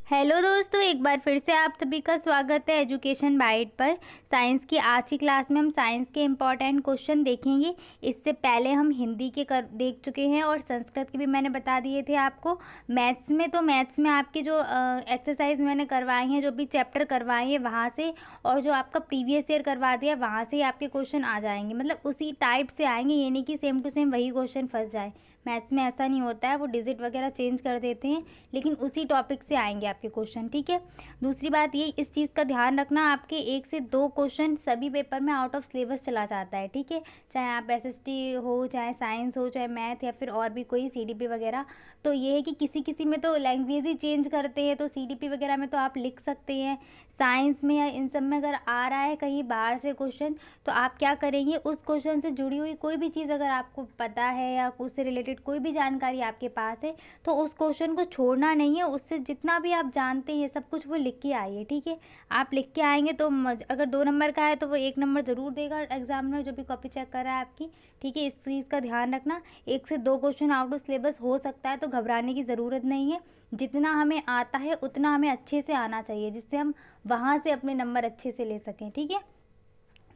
Hello दोस्तों, एक बार फिर से आप सभी का स्वागत है एजुकेशन बाइट पर। साइंस की आज की क्लास में हम साइंस के इम्पॉर्टेंट क्वेश्चन देखेंगे। इससे पहले हम हिंदी के देख चुके हैं और संस्कृत के भी मैंने बता दिए थे आपको। मैथ्स में आपके जो एक्सरसाइज मैंने करवाई हैं, जो भी चैप्टर करवाए हैं वहाँ से, और जो आपका प्रीवियस ईयर करवा दिया वहाँ से ही आपके क्वेश्चन आ जाएंगे। मतलब उसी टाइप से आएंगे, ये नहीं कि सेम टू सेम वही क्वेश्चन फंस जाए। मैथ्स में ऐसा नहीं होता है, वो डिजिट वगैरह चेंज कर देते हैं, लेकिन उसी टॉपिक से आएंगे आपके क्वेश्चन। ठीक है। दूसरी बात ये, इस चीज़ का ध्यान रखना, आपके 1 से 2 क्वेश्चन सभी पेपर में आउट ऑफ सिलेबस चला जाता है। ठीक है। चाहे आप एसएसटी हो, चाहे साइंस हो, चाहे मैथ, या फिर और भी कोई सीडीपी वगैरह। तो ये है कि किसी किसी में तो लैंग्वेज ही चेंज करते हैं, तो सीडीपी वगैरह में तो आप लिख सकते हैं। साइंस में या इन सब में अगर आ रहा है कहीं बाहर से क्वेश्चन, तो आप क्या करेंगे, उस क्वेश्चन से जुड़ी हुई कोई भी चीज़ अगर आपको पता है या उससे रिलेटेड कोई भी जानकारी आपके पास है, तो उस क्वेश्चन को छोड़ना नहीं है। उससे जितना भी आप जानते हैं सब कुछ वो लिख के आइए। ठीक है। आप लिख के आएंगे तो अगर 2 नंबर का है तो वो 1 नंबर ज़रूर देगा एग्जामिनर, जो भी कॉपी चेक कर रहा है आपकी। ठीक है। इस चीज़ का ध्यान रखना, 1 से 2 क्वेश्चन आउट ऑफ सिलेबस हो सकता है, तो घबराने की ज़रूरत नहीं है। जितना हमें आता है उतना हमें अच्छे से आना चाहिए, जिससे हम वहाँ से अपने नंबर अच्छे से ले सकें। ठीक है।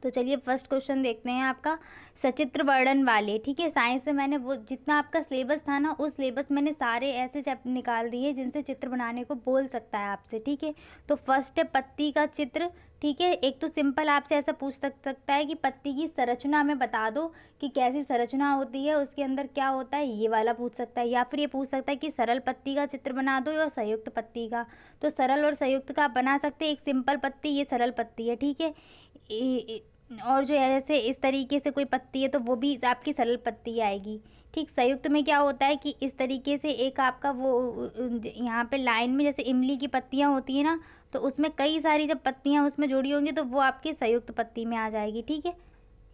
तो चलिए फर्स्ट क्वेश्चन देखते हैं आपका, सचित्र वर्णन वाले। ठीक है। साइंस से मैंने वो जितना आपका सिलेबस था ना, उस सिलेबस मैंने सारे ऐसे चैप्टर निकाल दिए जिनसे चित्र बनाने को बोल सकता है आपसे। ठीक है। तो फर्स्ट है पत्ती का चित्र। ठीक है। एक तो सिंपल आपसे ऐसा पूछ सकता है कि पत्ती की संरचना में बता दो कि कैसी संरचना होती है, उसके अंदर क्या होता है, ये वाला पूछ सकता है। या फिर ये पूछ सकता है कि सरल पत्ती का चित्र बना दो या संयुक्त पत्ती का। तो सरल और संयुक्त का आप बना सकते हैं। एक सिंपल पत्ती, ये सरल पत्ती है। ठीक है। और जो ऐसे इस तरीके से कोई पत्ती है तो वो भी आपकी सरल पत्ती आएगी। ठीक। संयुक्त में क्या होता है कि इस तरीके से एक आपका वो यहाँ पे लाइन में जैसे इमली की पत्तियाँ होती है ना, तो उसमें कई सारी जब पत्तियाँ उसमें जोड़ी होंगी तो वो आपकी संयुक्त पत्ती में आ जाएगी। ठीक है।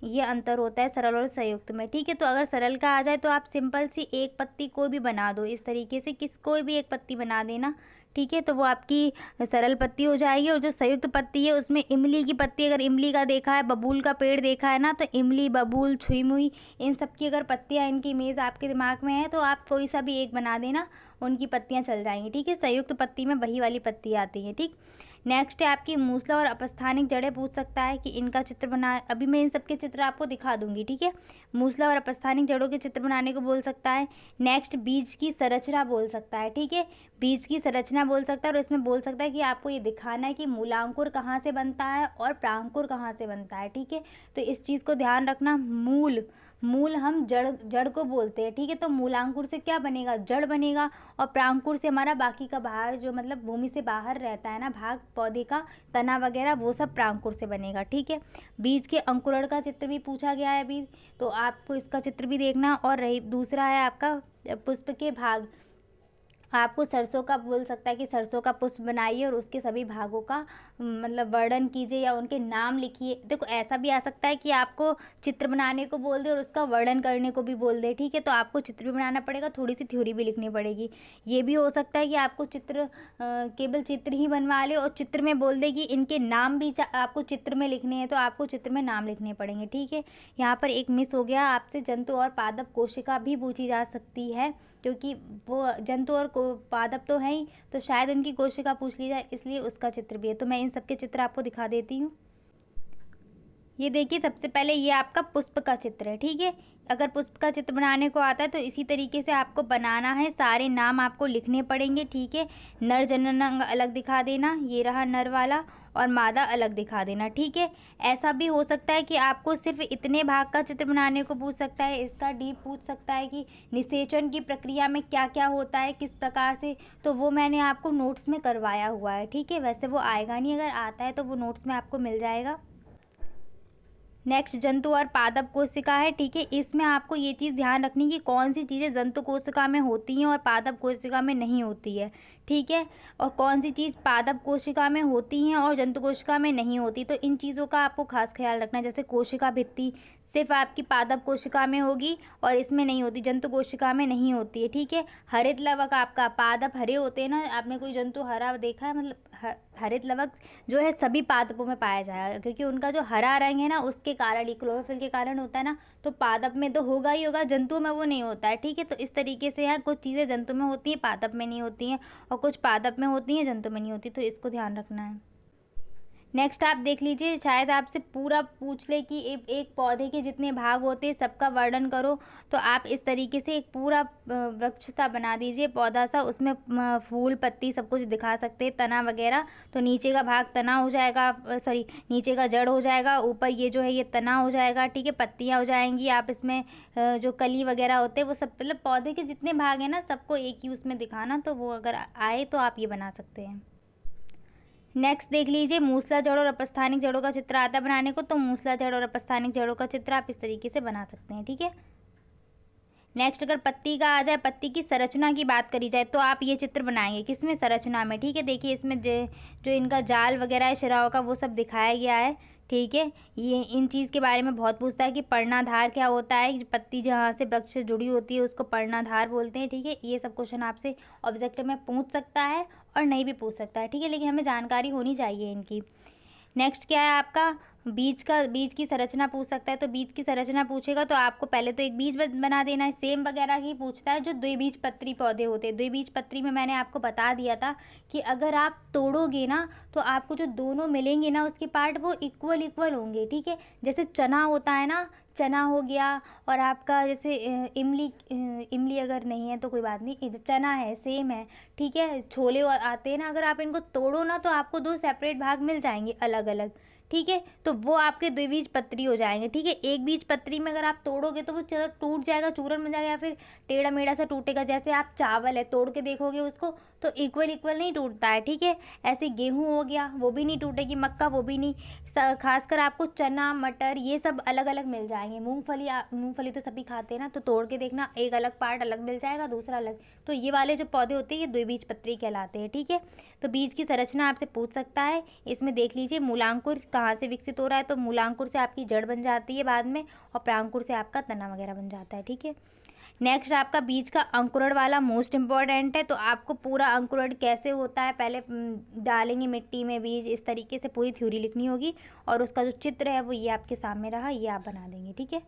ये अंतर होता है सरल और संयुक्त में। ठीक है। तो अगर सरल का आ जाए तो आप सिंपल सी एक पत्ती कोई भी बना दो, इस तरीके से कोई भी एक पत्ती बना देना। ठीक है। तो वो आपकी सरल पत्ती हो जाएगी। और जो संयुक्त पत्ती है उसमें इमली की पत्ती, अगर इमली का देखा है, बबूल का पेड़ देखा है ना, तो इमली, बबूल, छुई मुई, इन सब की अगर पत्तियाँ, इनकी इमेज आपके दिमाग में है तो आप कोई सा भी एक बना देना, उनकी पत्तियाँ चल जाएंगी। ठीक है। संयुक्त पत्ती में वही वाली पत्ती आती है। ठीक। नेक्स्ट है आपकी मूसला और अपस्थानिक जड़ें पूछ सकता है कि इनका चित्र बना, अभी मैं इन सबके चित्र आपको दिखा दूंगी। ठीक है। मूसला और अपस्थानिक जड़ों के चित्र बनाने को बोल सकता है। नेक्स्ट बीज की संरचना बोल सकता है। ठीक है। बीज की संरचना बोल सकता है, और इसमें बोल सकता है कि आपको ये दिखाना है कि मूलांकुर कहाँ से बनता है और प्रांकुर कहाँ से बनता है। ठीक है। तो इस चीज़ को ध्यान रखना। मूल मूल हम जड़ जड़ को बोलते हैं। ठीक है। तो मूलांकुर से क्या बनेगा, जड़ बनेगा। और प्रांकुर से हमारा बाकी का बाहर जो मतलब भूमि से बाहर रहता है ना भाग, पौधे का तना वगैरह, वो सब प्रांकुर से बनेगा। ठीक है। बीज के अंकुरण का चित्र भी पूछा गया है अभी, तो आपको इसका चित्र भी देखना। और रही दूसरा है आपका पुष्प के भाग, आपको सरसों का बोल सकता है कि सरसों का पुष्प बनाइए और उसके सभी भागों का मतलब वर्णन कीजिए या उनके नाम लिखिए। देखो ऐसा भी आ सकता है कि आपको चित्र बनाने को बोल दे और उसका वर्णन करने को भी बोल दे। ठीक है। तो आपको चित्र भी बनाना पड़ेगा, थोड़ी सी थ्योरी भी लिखनी पड़ेगी। ये भी हो सकता है कि आपको चित्र केवल चित्र ही बनवा ले और चित्र में बोल दे कि इनके नाम भी आपको चित्र में लिखने हैं, तो आपको चित्र में नाम लिखने पड़ेंगे। ठीक है। यहाँ पर एक मिस हो गया, आपसे जंतु और पादप कोशिका भी पूछी जा सकती है, क्योंकि वो जंतु और पादप तो है ही, तो शायद उनकी कोशिका पूछ ली जाए, इसलिए उसका चित्र भी है। तो मैं इन सबके चित्र आपको दिखा देती हूँ। ये देखिए, सबसे पहले ये आपका पुष्प का चित्र है। ठीक है। अगर पुष्प का चित्र बनाने को आता है तो इसी तरीके से आपको बनाना है, सारे नाम आपको लिखने पड़ेंगे। ठीक है। नर जननांग अलग दिखा देना, ये रहा नर वाला, और मादा अलग दिखा देना। ठीक है। ऐसा भी हो सकता है कि आपको सिर्फ इतने भाग का चित्र बनाने को पूछ सकता है, इसका डीप पूछ सकता है कि निषेचन की प्रक्रिया में क्या क्या होता है, किस प्रकार से, तो वो मैंने आपको नोट्स में करवाया हुआ है। ठीक है। वैसे वो आएगा नहीं, अगर आता है तो वो नोट्स में आपको मिल जाएगा। नेक्स्ट जंतु और पादप कोशिका है। ठीक है। इसमें आपको ये चीज़ ध्यान रखनी कि कौन सी चीज़ें जंतु कोशिका में होती हैं और पादप कोशिका में नहीं होती है। ठीक है। और कौन सी चीज़ पादप कोशिका में होती हैं और जंतु कोशिका में नहीं होती, तो इन चीज़ों का आपको खास ख्याल रखना है। जैसे कोशिका भित्ति, सिर्फ आपकी पादप कोशिका में होगी और इसमें नहीं होती, जंतु कोशिका में नहीं होती है, ठीक है। हरित लवक आपका, पादप हरे होते हैं ना, आपने कोई जंतु हरा देखा है, मतलब हरित लवक जो है सभी पादपों में पाया जाएगा, क्योंकि उनका जो हरा रंग है ना उसके कारण ही, क्लोरोफिल के कारण होता है ना, तो पादप में तो होगा ही होगा, जंतु में वो नहीं होता है, ठीक है। तो इस तरीके से यहाँ कुछ चीज़ें जंतु में होती हैं, पादप में नहीं होती हैं, और कुछ पादप में होती हैं, जंतु में नहीं होती, तो इसको ध्यान रखना है। नेक्स्ट आप देख लीजिए, शायद आपसे पूरा पूछ ले कि एक पौधे के जितने भाग होते हैं सबका वर्णन करो, तो आप इस तरीके से एक पूरा वृक्ष सा बना दीजिए, पौधा सा, उसमें फूल पत्ती सब कुछ दिखा सकते हैं, तना वगैरह। तो नीचे का भाग तना हो जाएगा, सॉरी नीचे का जड़ हो जाएगा, ऊपर ये जो है ये तना हो जाएगा, ठीक है, पत्तियाँ हो जाएंगी। आप इसमें जो कली वगैरह होते हैं वो सब, मतलब पौधे के जितने भाग हैं ना सबको एक ही उसमें दिखाना, तो वो अगर आए तो आप ये बना सकते हैं। नेक्स्ट देख लीजिए, मूसला जड़ और अपस्थानिक जड़ों का चित्र आता है बनाने को, तो मूसला जड़ और अपस्थानिक जड़ों का चित्र आप इस तरीके से बना सकते हैं, ठीक है। नेक्स्ट अगर पत्ती का आ जाए, पत्ती की संरचना की बात करी जाए, तो आप ये चित्र बनाएंगे किसमें, संरचना में, ठीक है। देखिए इसमें जो इनका जाल वगैरह है शिराओं का, वो सब दिखाया गया है, ठीक है। ये इन चीज़ के बारे में बहुत पूछता है कि पर्णाधार क्या होता है, पत्ती जहाँ से वृक्ष से जुड़ी होती है उसको पर्णाधार बोलते हैं, ठीक है। ये सब क्वेश्चन आपसे ऑब्जेक्टिव में पूछ सकता है और नहीं भी पूछ सकता है, ठीक है, लेकिन हमें जानकारी होनी चाहिए इनकी। नेक्स्ट क्या है आपका, बीज की संरचना पूछ सकता है, तो बीज की संरचना पूछेगा तो आपको पहले तो एक बीज बना देना है, सेम वगैरह ही पूछता है जो द्विबीजपत्री पौधे होते हैं। द्विबीजपत्री में मैंने आपको बता दिया था कि अगर आप तोड़ोगे ना तो आपको जो दोनों मिलेंगे ना उसके पार्ट वो इक्वल होंगे, ठीक है। जैसे चना होता है ना, चना हो गया, और आपका जैसे इमली अगर नहीं है तो कोई बात नहीं, चना है सेम है, ठीक है। छोले आते हैं ना, अगर आप इनको तोड़ो ना तो आपको दो सेपरेट भाग मिल जाएंगे अलग अलग, ठीक है। तो वो आपके द्विबीजपत्री हो जाएंगे, ठीक है। एक बीजपत्री में अगर आप तोड़ोगे तो वो टूट जाएगा, चूरन बन जाएगा, या फिर टेढ़ा मेढ़ा सा टूटेगा। जैसे आप चावल है तोड़ के देखोगे उसको तो इक्वल नहीं टूटता है, ठीक है। ऐसे गेहूँ हो गया वो भी नहीं टूटेगी, मक्का वो भी नहीं, खासकर आपको चना मटर ये सब अलग अलग मिल जाएंगे। मूंगफली तो सभी खाते हैं ना, तो तोड़ के देखना एक अलग पार्ट अलग मिल जाएगा, दूसरा अलग। तो ये वाले जो पौधे होते हैं ये द्विबीजपत्री कहलाते हैं, ठीक है। तो बीज की संरचना आपसे पूछ सकता है। इसमें देख लीजिए मूलांकुर कहाँ से विकसित हो रहा है, तो मूलांकुर से आपकी जड़ बन जाती है बाद में, और प्रांकुर से आपका तना वगैरह बन जाता है, ठीक है। नेक्स्ट आपका बीज का अंकुरण वाला मोस्ट इम्पॉर्टेंट है, तो आपको पूरा अंकुरण कैसे होता है पहले डालेंगे मिट्टी में बीज, इस तरीके से पूरी थ्योरी लिखनी होगी, और उसका जो चित्र है वो ये आपके सामने रहा, ये आप बना देंगे, ठीक है।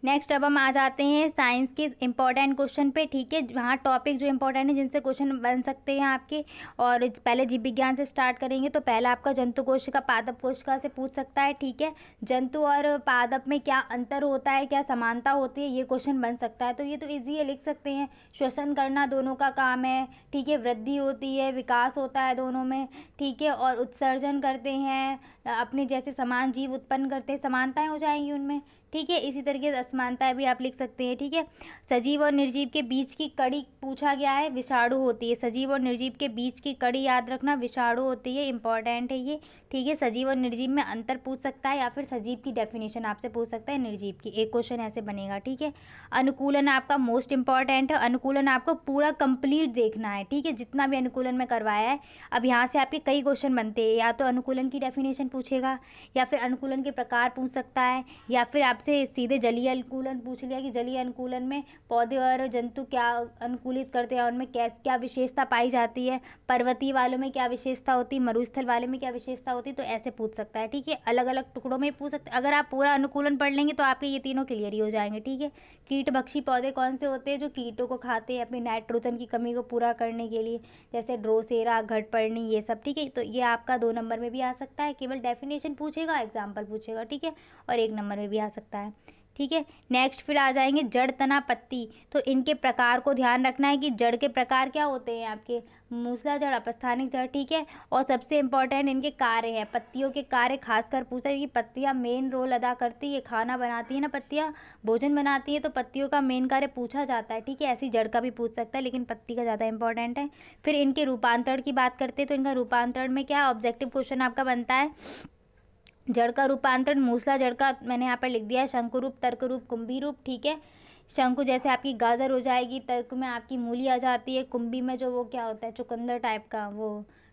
नेक्स्ट अब हम आ जाते हैं साइंस के इंपॉर्टेंट क्वेश्चन पे, ठीक है। वहाँ टॉपिक जो इंपॉर्टेंट है जिनसे क्वेश्चन बन सकते हैं आपके, और पहले जीव विज्ञान से स्टार्ट करेंगे। तो पहला आपका जंतु कोशिका पादप कोशिका से पूछ सकता है, ठीक है। जंतु और पादप में क्या अंतर होता है, क्या समानता होती है, ये क्वेश्चन बन सकता है। तो ये तो ईजी है, लिख सकते हैं। श्वसन करना दोनों का काम है, ठीक है। वृद्धि होती है, विकास होता है दोनों में, ठीक है। और उत्सर्जन करते हैं, अपने जैसे समान जीव उत्पन्न करते हैं, समानताएं हो जाएंगी उनमें, ठीक है। इसी तरीके से असमानताएं भी आप लिख सकते हैं, ठीक है। सजीव और निर्जीव के बीच की कड़ी पूछा गया है, विषाणु होती है। सजीव और निर्जीव के बीच की कड़ी याद रखना विषाणु होती है, इंपॉर्टेंट है ये, ठीक है। सजीव और निर्जीव में अंतर पूछ सकता है, या फिर सजीव की डेफिनेशन आपसे पूछ सकता है निर्जीव की, एक क्वेश्चन ऐसे बनेगा, ठीक है। अनुकूलन आपका मोस्ट इंपॉर्टेंट है, अनुकूलन आपको पूरा कंप्लीट देखना है, ठीक है, जितना भी अनुकूलन में करवाया है। अब यहाँ से आपके कई क्वेश्चन बनते हैं, या तो अनुकूलन की डेफिनेशन पूछेगा, या फिर अनुकूलन के प्रकार पूछ सकता है, या फिर आपसे सीधे जलीय अनुकूलन पूछ लिया कि जलीय अनुकूलन में पौधे और जंतु क्या अनुकूलित करते हैं, उनमें क्या विशेषता पाई जाती है, पर्वतीय वालों में क्या विशेषता होती है, मरुस्थल वाले में क्या विशेषता होती है, तो ऐसे पूछ सकता है, ठीक है। अलग अलग टुकड़ों में पूछ सकते हैं। अगर आप पूरा अनुकूलन पढ़ लेंगे तो आपके ये तीनों क्लियर ही हो जाएंगे, ठीक है। कीटभक्षी पौधे कौन से होते हैं, जो कीटों को खाते हैं अपनी नाइट्रोजन की कमी को पूरा करने के लिए, जैसे ड्रोसेरा घटपर्णी ये सब, ठीक है। तो ये आपका 2 नंबर में भी आ सकता है, केवल डेफिनेशन पूछेगा, एग्जाम्पल पूछेगा, ठीक है, और 1 नंबर में भी आ सकता है, ठीक है। नेक्स्ट फिर आ जाएंगे जड़ तना पत्ती, तो इनके प्रकार को ध्यान रखना है कि जड़ के प्रकार क्या होते हैं आपके, मूसला जड़ अपस्थानिक जड़, ठीक है। और सबसे इंपॉर्टेंट इनके कार्य हैं, पत्तियों के कार्य खासकर पूछा है कि पत्तियां मेन रोल अदा करती है, खाना बनाती है ना, पत्तियां भोजन बनाती है, तो पत्तियों का मेन कार्य पूछा जाता है, ठीक है। ऐसी जड़ का भी पूछ सकता है, लेकिन पत्ती का ज़्यादा इंपॉर्टेंट है। फिर इनके रूपांतरण की बात करते हैं, तो इनका रूपांतरण में क्या ऑब्जेक्टिव क्वेश्चन आपका बनता है, जड़ का रूपांतरण मूसला जड़ का मैंने यहाँ पर लिख दिया है, शंकु रूप, तर्क रूप, कुंभी रूप, ठीक है। शंकु जैसे आपकी गाजर हो जाएगी, तर्क में आपकी मूली आ जाती है, कुंभी में जो वो क्या होता है चुकंदर टाइप का वो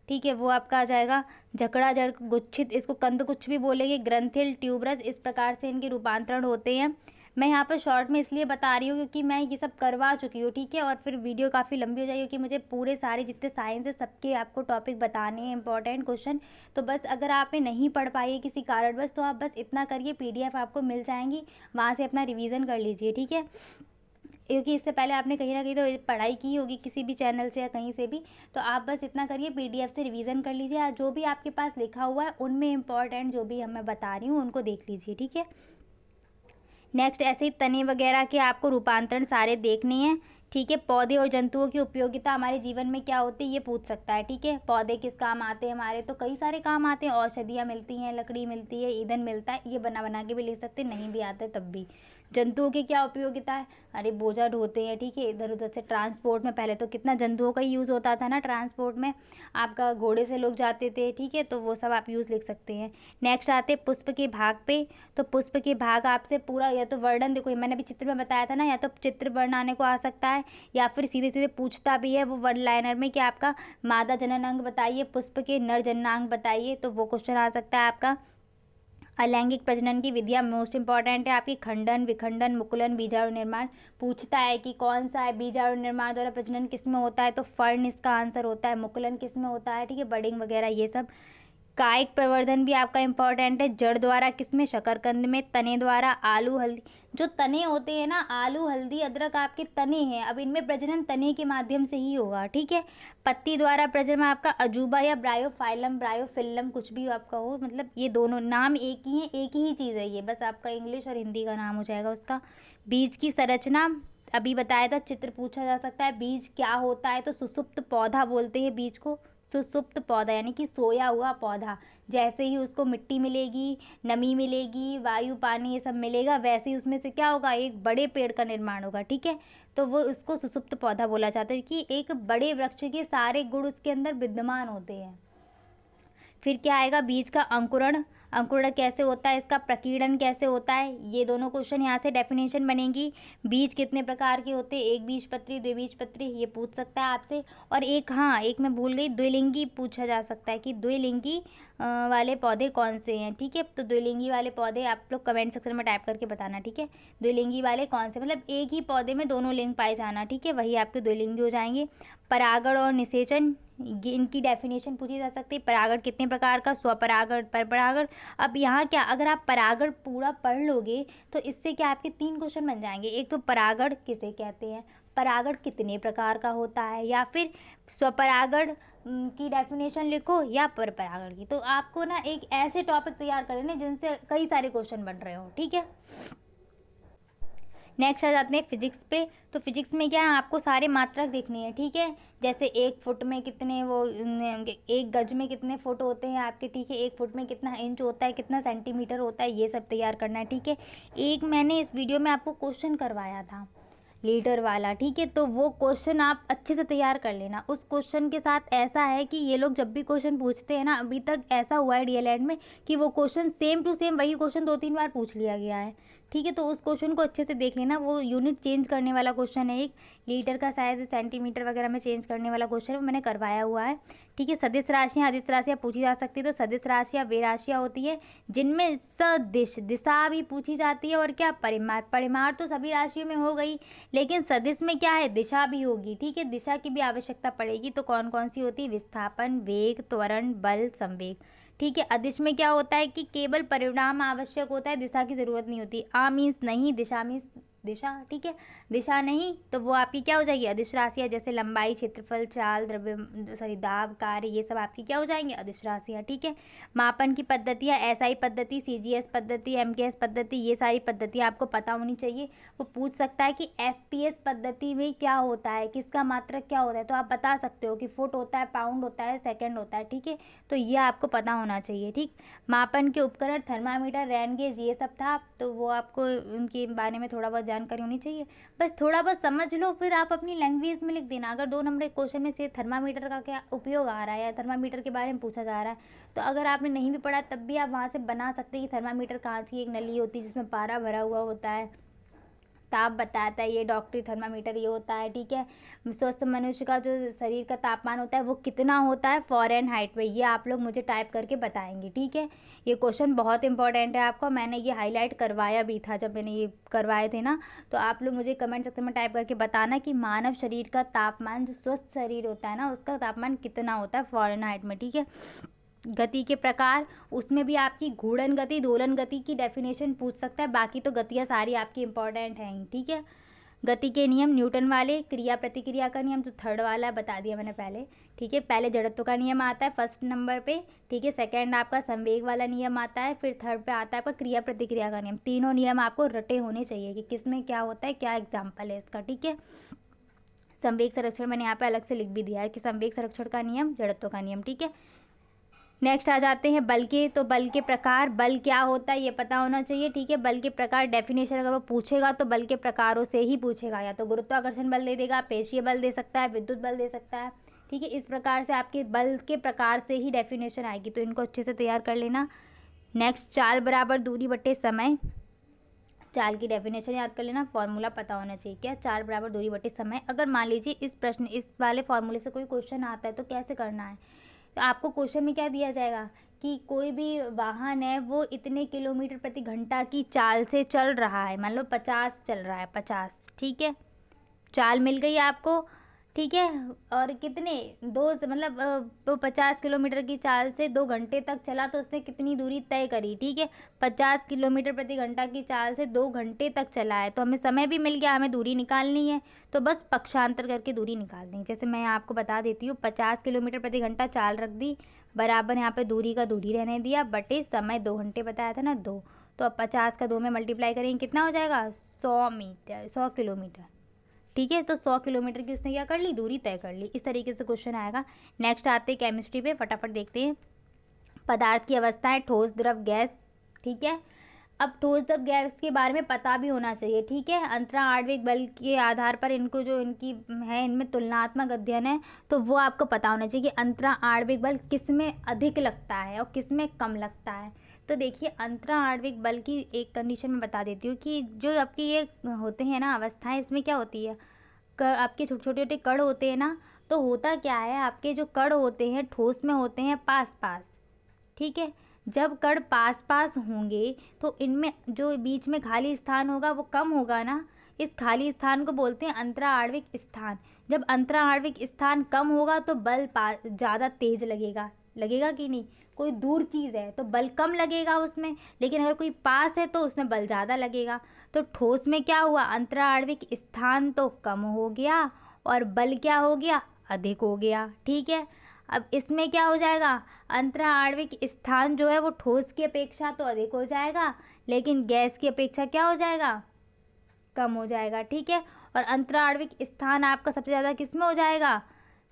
ठीक है, वो आपका आ जाएगा जकड़ा, जड़, गुच्छित, इसको कंद कुछ भी बोलेंगे, ग्रंथिल, ट्यूबरस, इस प्रकार से इनके रूपांतरण होते हैं। मैं यहाँ पर शॉर्ट में इसलिए बता रही हूँ क्योंकि मैं ये सब करवा चुकी हूँ, ठीक है, और फिर वीडियो काफ़ी लंबी हो जाएगी क्योंकि मुझे पूरे सारे जितने साइंस है सबके आपको टॉपिक बताने हैं, इंपॉर्टेंट क्वेश्चन। तो बस अगर आपने नहीं पढ़ पाई है किसी कारणवश तो आप बस इतना करिए, PDF आपको मिल जाएंगी, वहाँ से अपना रिवीजन कर लीजिए, ठीक है, क्योंकि इससे पहले आपने कहीं ना कहीं तो पढ़ाई की होगी किसी भी चैनल से या कहीं से भी। तो आप बस इतना करिए, PDF से रिवीजन कर लीजिए, जो भी आपके पास लिखा हुआ है उनमें इंपॉर्टेंट जो भी मैं बता रही हूँ उनको देख लीजिए, ठीक है। नेक्स्ट ऐसे ही तने वगैरह के आपको रूपांतरण सारे देखने हैं, ठीक है। पौधे और जंतुओं की उपयोगिता हमारे जीवन में क्या होती है ये पूछ सकता है, ठीक है। पौधे किस काम आते हैं हमारे, तो कई सारे काम आते हैं, औषधियाँ मिलती हैं, लकड़ी मिलती है, ईंधन मिलता है, ये बना बना के भी ले सकते हैं, नहीं भी आते तब भी। जंतुओं की क्या उपयोगिता है, अरे बोझा ढोते हैं, ठीक है, इधर उधर से ट्रांसपोर्ट में, पहले तो कितना जंतुओं का यूज़ होता था ना ट्रांसपोर्ट में, आपका घोड़े से लोग जाते थे, ठीक है, तो वो सब आप यूज़ लिख सकते हैं। नेक्स्ट आते पुष्प के भाग पे, तो पुष्प के भाग आपसे पूरा या तो वर्णन, देखो मैंने अभी चित्र में बताया था ना, या तो चित्र बनाने को आ सकता है या फिर सीधे सीधे पूछता भी है वो वन लाइनर में कि आपका मादा जनन अंग बताइए, पुष्प के नर जननांग बताइए, तो वो क्वेश्चन आ सकता है आपका। अलैंगिक प्रजनन की विधियाँ मोस्ट इंपॉर्टेंट है आपकी, खंडन, विखंडन, मुकुलन, बीजाणु निर्माण, पूछता है कि कौन सा है, बीजाणु निर्माण द्वारा प्रजनन किस में होता है, तो फर्ण इसका आंसर होता है, मुकुलन किस में होता है, ठीक है, बडिंग वगैरह ये सब। कायिक प्रवर्धन भी आपका इंपॉर्टेंट है, जड़ द्वारा किसमें, शकरकंद में, तने द्वारा आलू हल्दी, जो तने होते हैं ना आलू हल्दी अदरक आपके तने हैं, अब इनमें प्रजनन तने के माध्यम से ही होगा, ठीक है। पत्ती द्वारा प्रजनन आपका अजूबा या ब्रायोफाइलम, ब्रायोफिल्लम कुछ भी आपका हो, मतलब ये दोनों नाम एक ही है, एक ही चीज़ है ये, बस आपका इंग्लिश और हिंदी का नाम हो जाएगा उसका। बीज की संरचना अभी बताया था, चित्र पूछा जा सकता है, बीज क्या होता है, तो सुसुप्त पौधा बोलते हैं बीज को, सुसुप्त पौधा यानी कि सोया हुआ पौधा, जैसे ही उसको मिट्टी मिलेगी, नमी मिलेगी, वायु पानी ये सब मिलेगा, वैसे ही उसमें से क्या होगा, एक बड़े पेड़ का निर्माण होगा, ठीक है, तो वो इसको सुसुप्त पौधा बोला जाता है कि एक बड़े वृक्ष के सारे गुण उसके अंदर विद्यमान होते हैं। फिर क्या आएगा, बीज का अंकुरण, अंकुरण कैसे होता है, इसका प्रकीर्णन कैसे होता है, ये दोनों क्वेश्चन यहाँ से डेफिनेशन बनेगी। बीज कितने प्रकार के होते हैं, एक बीजपत्री, द्विबीजपत्री, ये पूछ सकता है आपसे। और एक, हाँ एक मैं भूल गई, द्विलिंगी पूछा जा सकता है कि द्विलिंगी वाले पौधे कौन से हैं, ठीक है, तो द्विलिंगी वाले पौधे आप लोग कमेंट सेक्शन में टाइप करके बताना, ठीक है। द्विलिंगी वाले कौन से, मतलब एक ही पौधे में दोनों लिंग पाए जाना, ठीक है, वही आपके द्विलिंगी हो जाएंगे। परागण और निषेचन, इनकी डेफिनेशन पूछी जा सकती है, परागण कितने प्रकार का, स्वपरागण, परपरागण। अब यहाँ क्या, अगर आप परागण पूरा पढ़ लोगे तो इससे क्या आपके 3 क्वेश्चन बन जाएंगे, एक तो परागण किसे कहते हैं, परागण कितने प्रकार का होता है, या फिर स्वपरागण की डेफिनेशन लिखो या परपरागण की, तो आपको ना एक ऐसे टॉपिक तैयार कर लेने जिनसे कई सारे क्वेश्चन बन रहे हो, ठीक है। नेक्स्ट आ जाते हैं फिजिक्स पे, तो फिजिक्स में क्या है आपको सारे मात्रक देखने हैं, ठीक है, जैसे 1 फुट में कितने वो, 1 गज में कितने फुट होते हैं आपके, ठीक है, 1 फुट में कितना इंच होता है, कितना सेंटीमीटर होता है, ये सब तैयार करना है, ठीक है। एक मैंने इस वीडियो में आपको क्वेश्चन करवाया था लीटर वाला, ठीक है, तो वो क्वेश्चन आप अच्छे से तैयार कर लेना। उस क्वेश्चन के साथ ऐसा है कि ये लोग जब भी क्वेश्चन पूछते हैं ना, अभी तक ऐसा हुआ है डीएलएड में कि वो क्वेश्चन सेम टू सेम वही क्वेश्चन 2-3 बार पूछ लिया गया है, ठीक है, तो उस क्वेश्चन को अच्छे से देख लेना, वो यूनिट चेंज करने वाला क्वेश्चन है, एक लीटर का शायद सेंटीमीटर वगैरह में चेंज करने वाला क्वेश्चन है, वो मैंने करवाया हुआ है, ठीक है। सदिश राशियाँ अदिश राशियाँ पूछी जा सकती है, तो सदिश राशियाँ वे राशियाँ होती है जिनमें सदिश दिशा भी पूछी जाती है, और क्या परिमाण, परिमाण तो सभी राशियों में हो गई, लेकिन सदिश में क्या है, दिशा भी होगी, ठीक है, दिशा की भी आवश्यकता पड़ेगी, तो कौन कौन सी होती है, विस्थापन, वेग, त्वरण, बल, संवेग, ठीक है। अदिश में क्या होता है कि केवल परिणाम आवश्यक होता है, दिशा की जरूरत नहीं होती, आ मीन्स नहीं, दिशा मीन्स दिशा, ठीक है, दिशा नहीं तो वो आपकी क्या हो जाएगी, अदिश राशियाँ, जैसे लंबाई, क्षेत्रफल, चाल, द्रव्य सॉरी दाब, कार्य, ये सब आपकी क्या हो जाएंगे, अदिश राशियाँ, ठीक है। मापन की पद्धतियाँ, एसआई पद्धति, सीजीएस पद्धति, एमकेएस पद्धति, ये सारी पद्धतियाँ आपको पता होनी चाहिए। वो पूछ सकता है कि एफपीएस पद्धति में क्या होता है, किसका मात्रक क्या होता है, तो आप बता सकते हो कि फुट होता है, पाउंड होता है, सेकेंड होता है, ठीक है, तो ये आपको पता होना चाहिए, ठीक। मापन के उपकरण, थर्मामीटर, रेन गेज, ये सब था, तो वो आपको उनके बारे में थोड़ा बहुत जानकारी होनी चाहिए, बस थोड़ा बहुत समझ लो, फिर आप अपनी लैंग्वेज में लिख देना। अगर 2 नंबर के क्वेश्चन में से थर्मामीटर का क्या उपयोग आ रहा है या थर्मामीटर के बारे में पूछा जा रहा है, तो अगर आपने नहीं भी पढ़ा तब भी आप वहाँ से बना सकते हैं कि थर्मामीटर कांच की एक नली होती है जिसमें पारा भरा हुआ होता है, ताप बताता है, ये डॉक्टरी थर्मामीटर ये होता है, ठीक है। स्वस्थ मनुष्य का जो शरीर का तापमान होता है वो कितना होता है फ़ारेनहाइट में, ये आप लोग मुझे टाइप करके बताएंगे, ठीक है। ये क्वेश्चन बहुत इंपॉर्टेंट है आपका, मैंने ये हाईलाइट करवाया भी था जब मैंने ये करवाए थे ना। तो आप लोग मुझे कमेंट सेक्शन में टाइप करके बताना कि मानव शरीर का तापमान, जो स्वस्थ शरीर होता है ना, उसका तापमान कितना होता है फ़ारेनहाइट में, ठीक है। गति के प्रकार, उसमें भी आपकी घूर्णन गति, दोलन गति की डेफिनेशन पूछ सकता है, बाकी तो गतियाँ सारी आपकी इंपॉर्टेंट हैं ही, ठीक है। गति के नियम न्यूटन वाले, क्रिया प्रतिक्रिया का नियम जो थर्ड वाला है बता दिया मैंने पहले, ठीक है। पहले जड़त्व का नियम आता है फर्स्ट नंबर पे, ठीक है। सेकंड आपका संवेग वाला नियम आता है, फिर थर्ड पे आता है आपका क्रिया प्रतिक्रिया का नियम। तीनों नियम आपको रटे होने चाहिए कि किस में क्या होता है, क्या एग्जाम्पल है इसका, ठीक है। संवेग संरक्षण मैंने यहाँ पे अलग से लिख भी दिया है कि संवेग संरक्षण का नियम, जड़त्व का नियम, ठीक है। नेक्स्ट आ जाते हैं बल के। तो बल के प्रकार, बल क्या होता है ये पता होना चाहिए, ठीक है। बल के प्रकार डेफिनेशन अगर वो पूछेगा तो बल के प्रकारों से ही पूछेगा, या तो गुरुत्वाकर्षण बल दे देगा, पेशीय बल दे सकता है, विद्युत बल दे सकता है, ठीक है। इस प्रकार से आपके बल के प्रकार से ही डेफिनेशन आएगी, तो इनको अच्छे से तैयार कर लेना। नेक्स्ट चाल बराबर दूरी बटे समय, चाल की डेफिनेशन याद कर लेना, फॉर्मूला पता होना चाहिए क्या, चाल बराबर दूरी बटे समय। अगर मान लीजिए इस प्रश्न, इस वाले फॉर्मूले से कोई क्वेश्चन आता है तो कैसे करना है, तो आपको क्वेश्चन में क्या दिया जाएगा कि कोई भी वाहन है वो इतने किलोमीटर प्रति घंटा की चाल से चल रहा है, मान लो 50 चल रहा है, 50, ठीक है। चाल मिल गई आपको, ठीक है। और कितने दो मतलब वो 50 किलोमीटर की चाल से 2 घंटे तक चला, तो उसने कितनी दूरी तय करी, ठीक है। 50 किलोमीटर प्रति घंटा की चाल से 2 घंटे तक चला है, तो हमें समय भी मिल गया, हमें दूरी निकालनी है, तो बस पक्षांतर करके दूरी निकाल दें। जैसे मैं आपको बता देती हूँ, 50 किलोमीटर प्रति घंटा चाल रख दी, बराबर यहाँ पे दूरी का दूरी रहने दिया, बटे समय 2 घंटे बताया था ना 2, तो अब 50 का 2 में मल्टीप्लाई करेंगे कितना हो जाएगा, 100 मीटर, 100 किलोमीटर, ठीक है। तो 100 किलोमीटर की उसने क्या कर ली, दूरी तय कर ली। इस तरीके से क्वेश्चन आएगा। नेक्स्ट आते हैं केमिस्ट्री पे, फटाफट देखते हैं। पदार्थ की अवस्थाएं, ठोस, द्रव, गैस, ठीक है। अब ठोस द्रव गैस के बारे में पता भी होना चाहिए, ठीक है। अंतरा आणविक बल के आधार पर इनको जो इनकी है, इनमें तुलनात्मक अध्ययन है, तो वो आपको पता होना चाहिए कि अंतरा आणविक बल किस में अधिक लगता है और किस में कम लगता है। तो देखिए, अंतरा आणविक बल की एक कंडीशन में बता देती हूँ कि जो आपकी ये होते हैं ना अवस्थाएं, इसमें क्या होती है, आपके छोटे छोटे कण होते हैं ना, तो होता क्या है, आपके जो कण होते हैं ठोस में होते हैं पास पास, ठीक है। जब कण पास पास होंगे तो इनमें जो बीच में खाली स्थान होगा वो कम होगा ना, इस खाली स्थान को बोलते हैं अंतरा आणविक स्थान। जब अंतरा आणविक स्थान कम होगा तो बल ज़्यादा तेज लगेगा, लगेगा कि नहीं। कोई दूर चीज़ है तो बल कम लगेगा उसमें, लेकिन अगर कोई पास है तो उसमें बल ज़्यादा लगेगा। तो ठोस में क्या हुआ, अंतरा आणविक स्थान तो कम हो गया और बल क्या हो गया, अधिक हो गया, ठीक है। अब इसमें क्या हो जाएगा, अंतरा आणविक स्थान जो है वो ठोस की अपेक्षा तो अधिक हो जाएगा, लेकिन गैस की अपेक्षा क्या हो जाएगा, कम हो जाएगा, ठीक है। और अंतरा आणविक स्थान आपका सबसे ज़्यादा किस में हो जाएगा,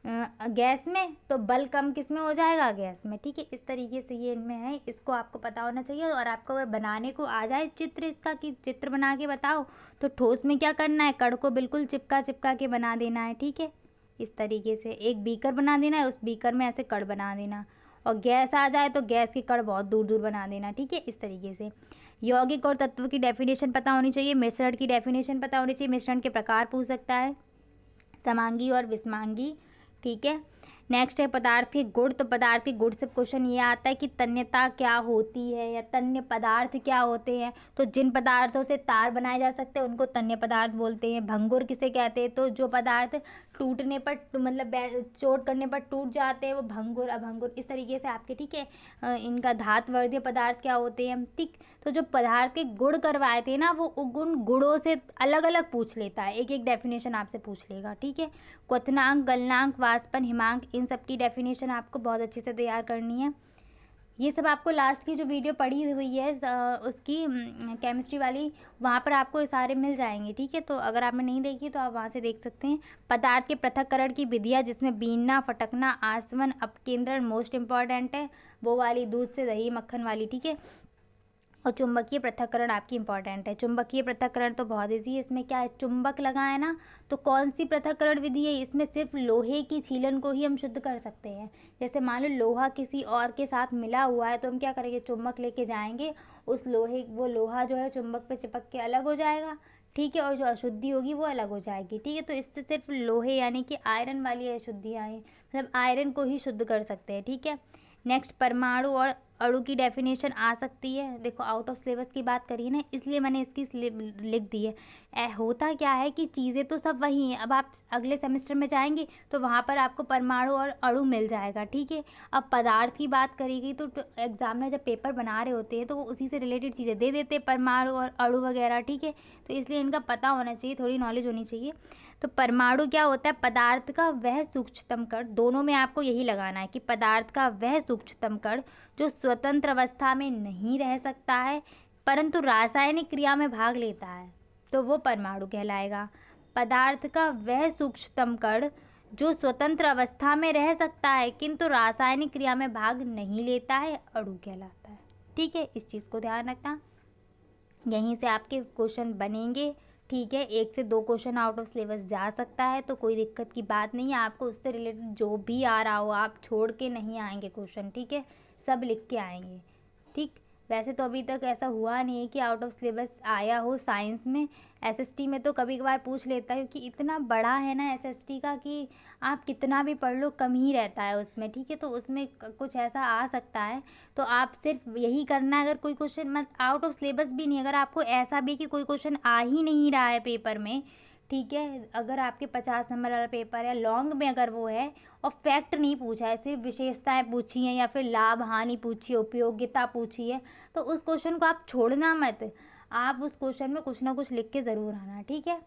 गैस में, तो बल कम किस में हो जाएगा, गैस में, ठीक है। इस तरीके से ये इनमें है, इसको आपको पता होना चाहिए। और आपको अगर बनाने को आ जाए चित्र इसका कि चित्र बना के बताओ, तो ठोस में क्या करना है, कण को बिल्कुल चिपका चिपका के बना देना है, ठीक है। इस तरीके से एक बीकर बना देना है, उस बीकर में ऐसे कण बना देना, और गैस आ जाए तो गैस के कण बहुत दूर दूर बना देना, ठीक है। इस तरीके से यौगिक और तत्व की डेफिनेशन पता होनी चाहिए, मिश्रण की डेफिनेशन पता होनी चाहिए, मिश्रण के प्रकार पूछ सकता है, समांगी और विषमांगी, ठीक है। नेक्स्ट है पदार्थ के गुण। तो पदार्थ के गुण से क्वेश्चन ये आता है कि तन्यता क्या होती है या तन्य पदार्थ क्या होते हैं। तो जिन पदार्थों से तार बनाए जा सकते हैं उनको तन्य पदार्थ बोलते हैं। भंगुर किसे कहते हैं, तो जो पदार्थ टूटने पर मतलब चोट करने पर टूट जाते हैं वो भंगुर, अभंगुर, इस तरीके से आपके, ठीक है। इनका धातवर्धीय पदार्थ क्या होते हैं, ठीक। तो जो पदार्थ के गुण करवाए थे ना, वो गुणों से अलग अलग पूछ लेता है, एक एक डेफिनेशन आपसे पूछ लेगा, ठीक है। क्वथनांक, गलनांक, वाष्पन, हिमांक, इन सब की डेफिनेशन आपको बहुत अच्छे से तैयार करनी है। ये सब आपको लास्ट की जो वीडियो पड़ी हुई है उसकी केमिस्ट्री वाली, वहाँ पर आपको ये सारे मिल जाएंगे, ठीक है। तो अगर आपने नहीं देखी तो आप वहाँ से देख सकते हैं। पदार्थ के पृथक्करण की विधियाँ, जिसमें बीनना, फटकना, आसवन, अपकेंद्रण मोस्ट इंपॉर्टेंट है, वो वाली दूध से दही मक्खन वाली, ठीक है। और चुंबकीय पृथक्करण आपकी इंपॉर्टेंट है। चुंबकीय पृथक्करण तो बहुत ईजी है, इसमें क्या है, चुंबक लगा है ना, तो कौन सी पृथक्करण विधि है, इसमें सिर्फ लोहे की छीलन को ही हम शुद्ध कर सकते हैं। जैसे मान लो लोहा किसी और के साथ मिला हुआ है, तो हम क्या करेंगे, चुंबक लेके जाएंगे, उस लोहे, वो लोहा जो है चुंबक पे चिपक के अलग हो जाएगा, ठीक है, और जो अशुद्धि होगी वो अलग हो जाएगी। ठीक है, तो इससे सिर्फ लोहे यानी कि आयरन वाली अशुद्धियाँ हैं, मतलब आयरन को ही शुद्ध कर सकते हैं। ठीक है, नेक्स्ट परमाणु और अणु की डेफिनेशन आ सकती है। देखो आउट ऑफ सिलेबस की बात करिए ना, इसलिए मैंने इसकी लिख दी है। होता क्या है कि चीज़ें तो सब वही हैं। अब आप अगले सेमेस्टर में जाएंगे तो वहाँ पर आपको परमाणु और अणु मिल जाएगा। ठीक है, अब पदार्थ की बात करेगी तो एग्जामिनर जब पेपर बना रहे होते हैं तो वो उसी से रिलेटेड चीज़ें दे देते हैं, परमाणु और अणु वगैरह। ठीक है, तो इसलिए इनका पता होना चाहिए, थोड़ी नॉलेज होनी चाहिए। तो परमाणु क्या होता है? पदार्थ का वह सूक्ष्मतम कण, दोनों में आपको यही लगाना है कि पदार्थ का वह सूक्ष्मतम कण जो स्वतंत्र अवस्था में नहीं रह सकता है परंतु रासायनिक क्रिया में भाग लेता है, तो वो परमाणु कहलाएगा। पदार्थ का वह सूक्ष्मतम कण जो स्वतंत्र अवस्था में रह सकता है किंतु रासायनिक क्रिया में भाग नहीं लेता है, अणु कहलाता है। ठीक है, इस चीज़ को ध्यान रखना, यहीं से आपके क्वेश्चन बनेंगे। ठीक है, 1 से 2 क्वेश्चन आउट ऑफ सिलेबस जा सकता है, तो कोई दिक्कत की बात नहीं है। आपको उससे रिलेटेड जो भी आ रहा हो आप छोड़ के नहीं आएंगे क्वेश्चन। ठीक है, सब लिख के आएंगे। ठीक, वैसे तो अभी तक ऐसा हुआ नहीं है कि आउट ऑफ सिलेबस आया हो साइंस में। एसएसटी में तो कभी कभार पूछ लेता है, क्योंकि इतना बड़ा है ना एसएसटी का कि आप कितना भी पढ़ लो कम ही रहता है उसमें। ठीक है, तो उसमें कुछ ऐसा आ सकता है, तो आप सिर्फ यही करना है। अगर कोई क्वेश्चन मत आउट ऑफ सिलेबस भी नहीं, अगर आपको ऐसा भी कि कोई क्वेश्चन आ ही नहीं रहा है पेपर में, ठीक है, अगर आपके 50 नंबर वाला पेपर है, लॉन्ग में अगर वो है और फैक्ट नहीं पूछा है, सिर्फ विशेषताएं पूछी हैं या फिर लाभ हानि पूछी है, उपयोगिता पूछी है, तो उस क्वेश्चन को आप छोड़ना मत। आप उस क्वेश्चन में कुछ ना कुछ लिख के ज़रूर आना। ठीक है,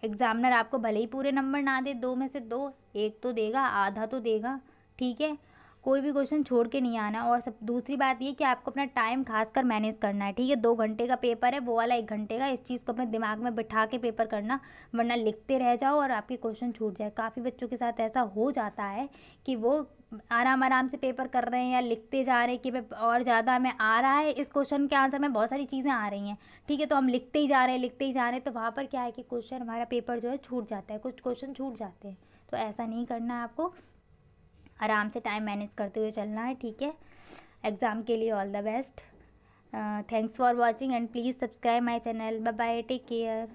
एग्जामिनर आपको भले ही पूरे नंबर ना दे, 2 में से 2, 1 तो देगा, आधा तो देगा। ठीक है, कोई भी क्वेश्चन छोड़ के नहीं आना। और सब दूसरी बात ये कि आपको अपना टाइम खासकर मैनेज करना है। ठीक है, 2 घंटे का पेपर है, वो वाला 1 घंटे का, इस चीज़ को अपने दिमाग में बिठा के पेपर करना, वरना लिखते रह जाओ और आपके क्वेश्चन छूट जाए। काफ़ी बच्चों के साथ ऐसा हो जाता है कि वो आराम आराम से पेपर कर रहे हैं या लिखते जा रहे हैं कि मैं और ज़्यादा हमें आ रहा है, इस क्वेश्चन के आंसर में बहुत सारी चीज़ें आ रही हैं। ठीक है, तो हम लिखते ही जा रहे हैं, लिखते ही जा रहे हैं, तो वहाँ पर क्या है कि क्वेश्चन हमारा पेपर जो है छूट जाता है, कुछ क्वेश्चन छूट जाते हैं। तो ऐसा नहीं करना है आपको, आराम से टाइम मैनेज करते हुए चलना है। ठीक है, एग्ज़ाम के लिए all the best. Thanks for watching and please subscribe my channel. Bye bye, take care.